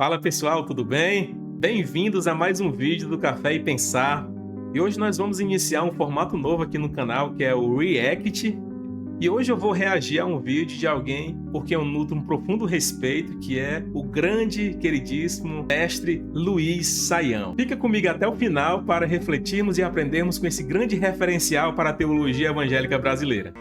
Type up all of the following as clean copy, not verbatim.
Fala pessoal, tudo bem? Bem-vindos a mais um vídeo do Café e Pensar. E hoje nós vamos iniciar um formato novo aqui no canal, que é o React. E hoje eu vou reagir a um vídeo de alguém por quem eu nutro um profundo respeito, que é o grande, queridíssimo mestre Luiz Saião. Fica comigo até o final para refletirmos e aprendermos com esse grande referencial para a teologia evangélica brasileira.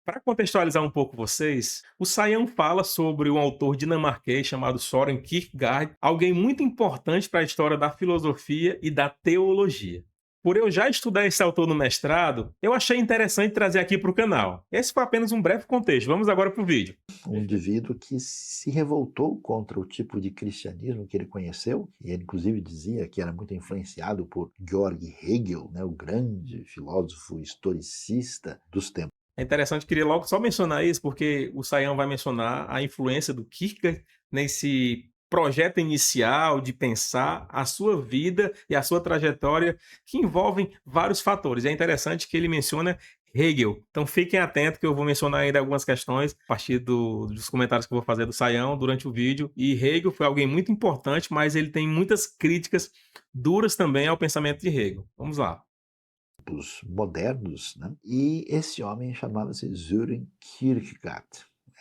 Para contextualizar um pouco vocês, o Saião fala sobre um autor dinamarquês chamado Søren Kierkegaard, alguém muito importante para a história da filosofia e da teologia. Por eu já estudar esse autor no mestrado, eu achei interessante trazer aqui para o canal. Esse foi apenas um breve contexto. Vamos agora para o vídeo. Um indivíduo que se revoltou contra o tipo de cristianismo que ele conheceu, e ele inclusive dizia que era muito influenciado por Georg Hegel, o grande filósofo historicista dos tempos. É interessante, queria logo só mencionar isso, porque o Saião vai mencionar a influência do Kierkegaard nesse projeto inicial de pensar a sua vida e a sua trajetória, que envolvem vários fatores. É interessante que ele menciona Hegel. Então fiquem atentos que eu vou mencionar ainda algumas questões a partir dos comentários que eu vou fazer do Saião durante o vídeo. E Hegel foi alguém muito importante, mas ele tem muitas críticas duras também ao pensamento de Hegel. Vamos lá. Modernos, E esse homem chamava-se Søren Kierkegaard.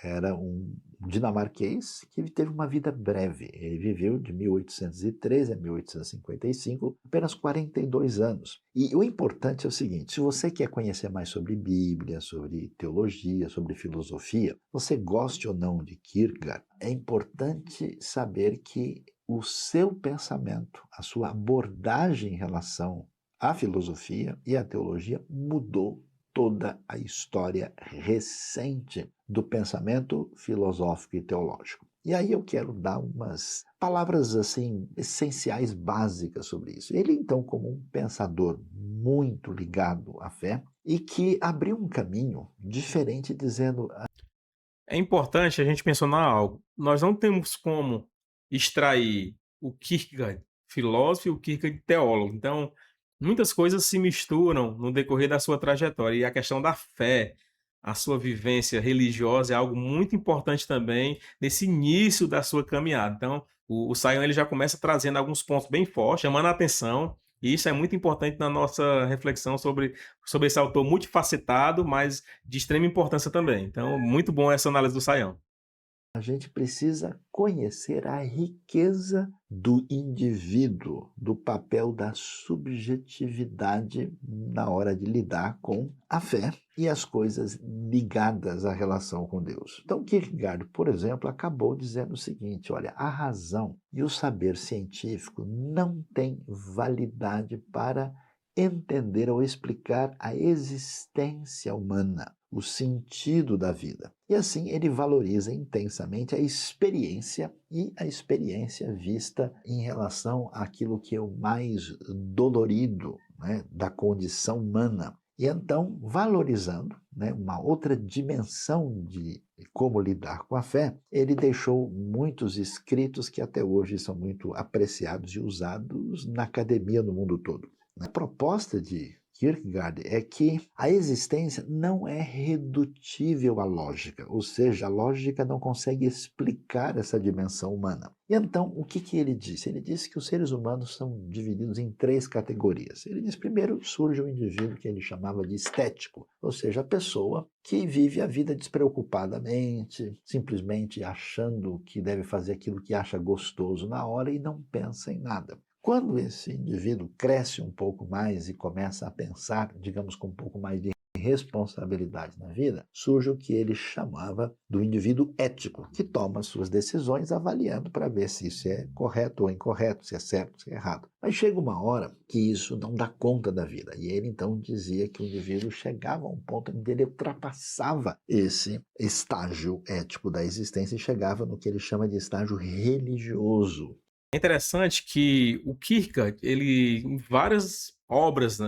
Era um dinamarquês que teve uma vida breve. Ele viveu de 1813 a 1855, apenas 42 anos. E o importante é o seguinte: se você quer conhecer mais sobre Bíblia, sobre teologia, sobre filosofia, você goste ou não de Kierkegaard, é importante saber que o seu pensamento, a sua abordagem em relação à filosofia e à teologia mudou toda a história recente do pensamento filosófico e teológico. E aí eu quero dar umas palavras assim essenciais, básicas sobre isso. Ele então, como um pensador muito ligado à fé e que abriu um caminho diferente, dizendo... É importante a gente mencionar algo. Nós não temos como extrair o Kierkegaard filósofo e o Kierkegaard teólogo. Então, muitas coisas se misturam no decorrer da sua trajetória. E a questão da fé, a sua vivência religiosa é algo muito importante também nesse início da sua caminhada. Então, o Saião ele já começa trazendo alguns pontos bem fortes, chamando a atenção. E isso é muito importante na nossa reflexão sobre esse autor multifacetado, mas de extrema importância também. Então, muito bom essa análise do Saião. A gente precisa conhecer a riqueza do indivíduo, do papel da subjetividade na hora de lidar com a fé e as coisas ligadas à relação com Deus. Então, Kierkegaard, por exemplo, acabou dizendo o seguinte: olha, a razão e o saber científico não têm validade para entender ou explicar a existência humana, o sentido da vida. E assim ele valoriza intensamente a experiência, e a experiência vista em relação àquilo que é o mais dolorido, da condição humana. E então, valorizando uma outra dimensão de como lidar com a fé, ele deixou muitos escritos que até hoje são muito apreciados e usados na academia no mundo todo. A proposta de Kierkegaard é que a existência não é redutível à lógica, ou seja, a lógica não consegue explicar essa dimensão humana. E então, o que ele disse? Ele disse que os seres humanos são divididos em 3 categorias. Ele diz, primeiro, surge o indivíduo que ele chamava de estético, ou seja, a pessoa que vive a vida despreocupadamente, simplesmente achando que deve fazer aquilo que acha gostoso na hora e não pensa em nada. Quando esse indivíduo cresce um pouco mais e começa a pensar, digamos, com um pouco mais de responsabilidade na vida, surge o que ele chamava do indivíduo ético, que toma suas decisões avaliando para ver se isso é correto ou incorreto, se é certo ou se é errado. Mas chega uma hora que isso não dá conta da vida. E ele então dizia que o indivíduo chegava a um ponto onde ele ultrapassava esse estágio ético da existência e chegava no que ele chama de estágio religioso. É interessante que o Kierkegaard, ele, em várias obras,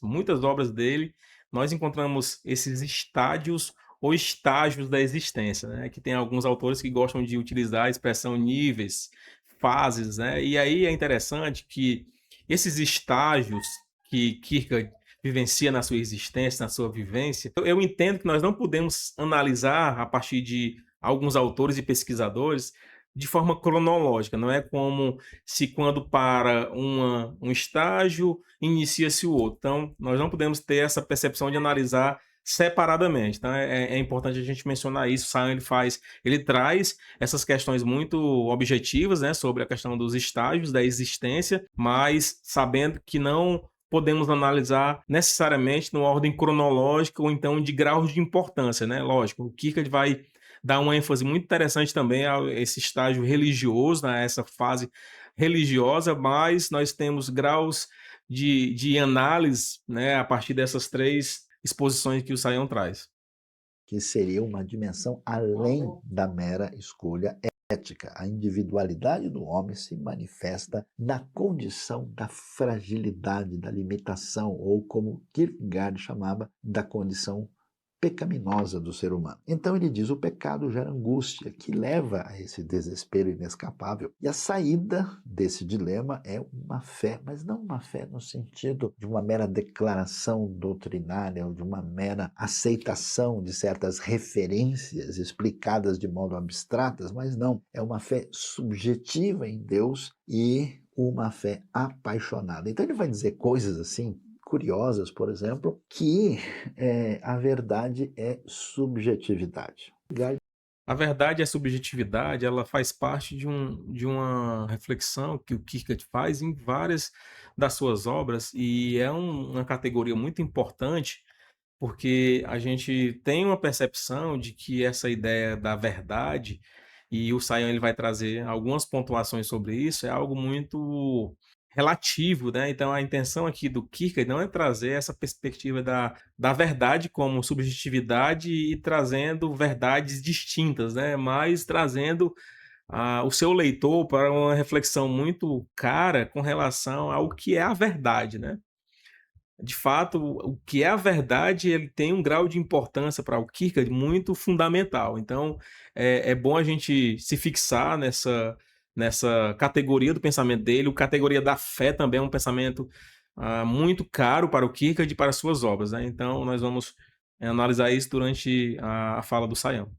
muitas obras dele, nós encontramos esses estádios ou estágios da existência, que tem alguns autores que gostam de utilizar a expressão níveis, fases, e aí é interessante que esses estágios que Kierkegaard vivencia na sua existência, na sua vivência. Eu entendo que nós não podemos analisar a partir de alguns autores e pesquisadores de forma cronológica, não é como se quando para um estágio, inicia-se o outro. Então, nós não podemos ter essa percepção de analisar separadamente. Então, é importante a gente mencionar isso. O Sion ele traz essas questões muito objetivas, né, sobre a questão dos estágios da existência, mas sabendo que não podemos analisar necessariamente numa ordem cronológica ou então de graus de importância, né? Lógico, o Kierkegaard vai dar uma ênfase muito interessante também a esse estágio religioso, né, essa fase religiosa, mas nós temos graus de análise, né, a partir dessas três exposições que o Sion traz. Que seria uma dimensão além da mera escolha ética. A individualidade do homem se manifesta na condição da fragilidade, da limitação, ou como Kierkegaard chamava, da condição pecaminosa do ser humano. Então ele diz: o pecado gera angústia, que leva a esse desespero inescapável. E a saída desse dilema é uma fé, mas não uma fé no sentido de uma mera declaração doutrinária ou de uma mera aceitação de certas referências explicadas de modo abstratas, mas não, é uma fé subjetiva em Deus e uma fé apaixonada. Então ele vai dizer coisas assim curiosas, por exemplo, que a verdade é subjetividade. A verdade e a subjetividade, ela faz parte de uma reflexão que o Kierkegaard faz em várias das suas obras, e é uma categoria muito importante, porque a gente tem uma percepção de que essa ideia da verdade, e o Sion ele vai trazer algumas pontuações sobre isso, é algo muito relativo, né? Então a intenção aqui do Kierkegaard não é trazer essa perspectiva da verdade como subjetividade e trazendo verdades distintas, né? Mas trazendo o seu leitor para uma reflexão muito cara com relação ao que é a verdade, né? De fato, o que é a verdade, ele tem um grau de importância para o Kierkegaard muito fundamental. Então, é bom a gente se fixar nessa categoria do pensamento dele. A categoria da fé também é um pensamento muito caro para o Kierkegaard e para as suas obras, né? Então, nós vamos analisar isso durante a fala do Sayão.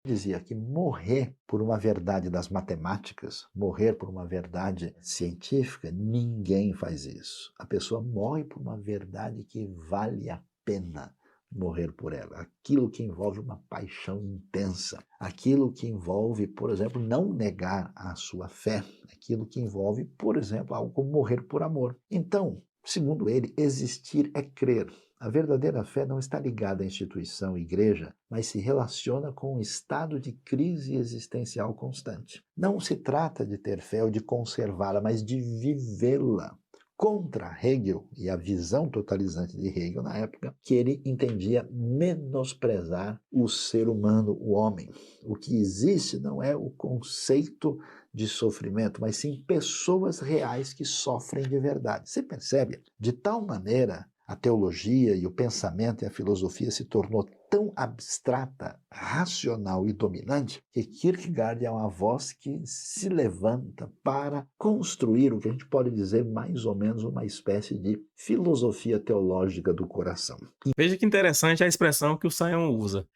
Dizia que morrer por uma verdade das matemáticas, morrer por uma verdade científica, ninguém faz isso. A pessoa morre por uma verdade que vale a pena morrer por ela. Aquilo que envolve uma paixão intensa, aquilo que envolve, por exemplo, não negar a sua fé, aquilo que envolve, por exemplo, algo como morrer por amor. Então, segundo ele, existir é crer. A verdadeira fé não está ligada à instituição, igreja, mas se relaciona com um estado de crise existencial constante. Não se trata de ter fé ou de conservá-la, mas de vivê-la. Contra Hegel e a visão totalizante de Hegel na época, que ele entendia menosprezar o ser humano, o homem. O que existe não é o conceito de sofrimento, mas sim pessoas reais que sofrem de verdade. Você percebe? De tal maneira, a teologia e o pensamento e a filosofia se tornou tão abstrata, racional e dominante que Kierkegaard é uma voz que se levanta para construir o que a gente pode dizer mais ou menos uma espécie de filosofia teológica do coração. Veja que interessante a expressão que o Sayão usa.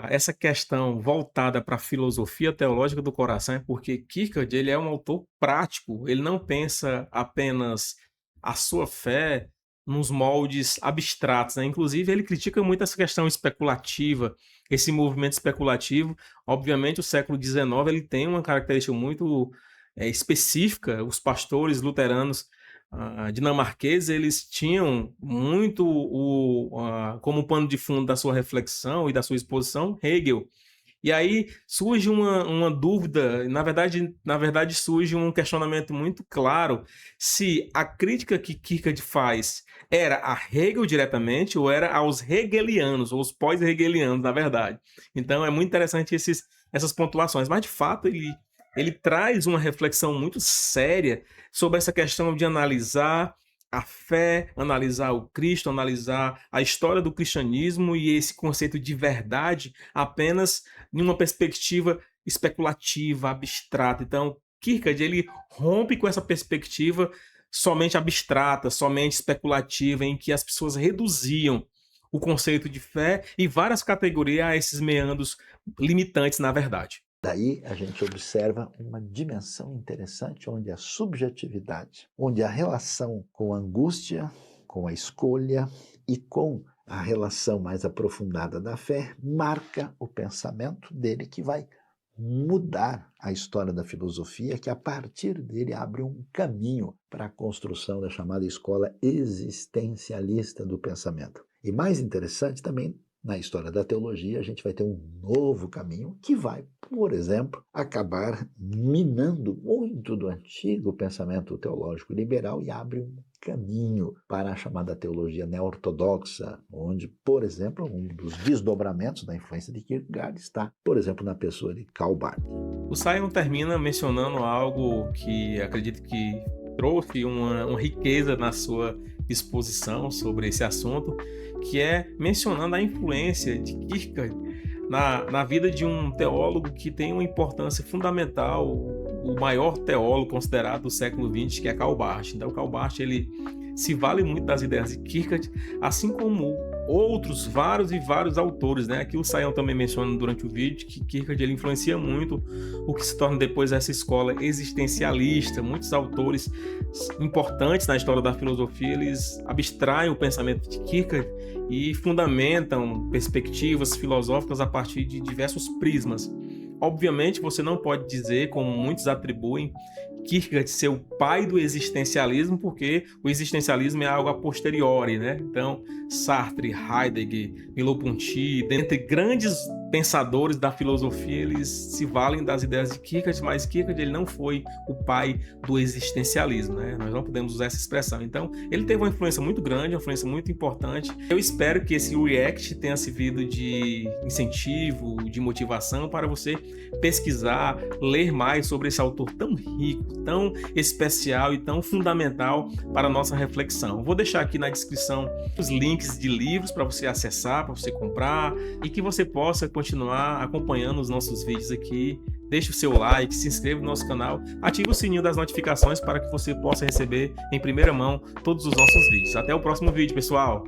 Essa questão voltada para a filosofia teológica do coração é porque Kierkegaard ele é um autor prático, ele não pensa apenas a sua fé nos moldes abstratos, né? Inclusive ele critica muito essa questão especulativa, esse movimento especulativo. Obviamente o século XIX ele tem uma característica muito específica. Os pastores luteranos dinamarqueses eles tinham muito como pano de fundo da sua reflexão e da sua exposição Hegel. E aí surge uma dúvida, na verdade surge um questionamento muito claro se a crítica que Kierkegaard faz era a Hegel diretamente ou era aos hegelianos, ou os pós-hegelianos, na verdade. Então é muito interessante essas pontuações, mas de fato ele traz uma reflexão muito séria sobre essa questão de analisar a fé, analisar o Cristo, analisar a história do cristianismo e esse conceito de verdade apenas em uma perspectiva especulativa, abstrata. Então, Kierkegaard ele rompe com essa perspectiva somente abstrata, somente especulativa, em que as pessoas reduziam o conceito de fé e várias categorias a esses meandros limitantes, na verdade. Daí a gente observa uma dimensão interessante onde a subjetividade, onde a relação com a angústia, com a escolha e com a relação mais aprofundada da fé marca o pensamento dele, que vai mudar a história da filosofia, que a partir dele abre um caminho para a construção da chamada escola existencialista do pensamento. E mais interessante também, na história da teologia, a gente vai ter um novo caminho que vai, por exemplo, acabar minando muito do antigo pensamento teológico liberal e abre um caminho para a chamada teologia neo-ortodoxa, onde, por exemplo, um dos desdobramentos da influência de Kierkegaard está, por exemplo, na pessoa de Karl Barth. O Sion termina mencionando algo que acredito que trouxe uma riqueza na sua exposição sobre esse assunto, que é mencionando a influência de Kierkegaard na vida de um teólogo que tem uma importância fundamental, o maior teólogo considerado do século XX, que é Karl Barth. Então, Karl Barth, ele se vale muito das ideias de Kierkegaard, assim como outros vários autores, né? Aqui o Sion também menciona durante o vídeo que Kierkegaard ele influencia muito o que se torna depois essa escola existencialista. Muitos autores importantes na história da filosofia, eles abstraem o pensamento de Kierkegaard e fundamentam perspectivas filosóficas a partir de diversos prismas. Obviamente, você não pode dizer, como muitos atribuem, Kierkegaard ser o pai do existencialismo, porque o existencialismo é algo a posteriori, né? Então, Sartre, Heidegger, Merleau-Ponty, dentre grandes pensadores da filosofia, eles se valem das ideias de Kierkegaard, mas Kierkegaard ele não foi o pai do existencialismo, né? Nós não podemos usar essa expressão. Então, ele teve uma influência muito grande, uma influência muito importante. Eu espero que esse React tenha servido de incentivo, de motivação para você pesquisar, ler mais sobre esse autor tão rico, tão especial e tão fundamental para a nossa reflexão. Vou deixar aqui na descrição os links de livros para você acessar, para você comprar e que você possa continuar acompanhando os nossos vídeos aqui. Deixe o seu like, se inscreva no nosso canal, ative o sininho das notificações para que você possa receber em primeira mão todos os nossos vídeos. Até o próximo vídeo, pessoal!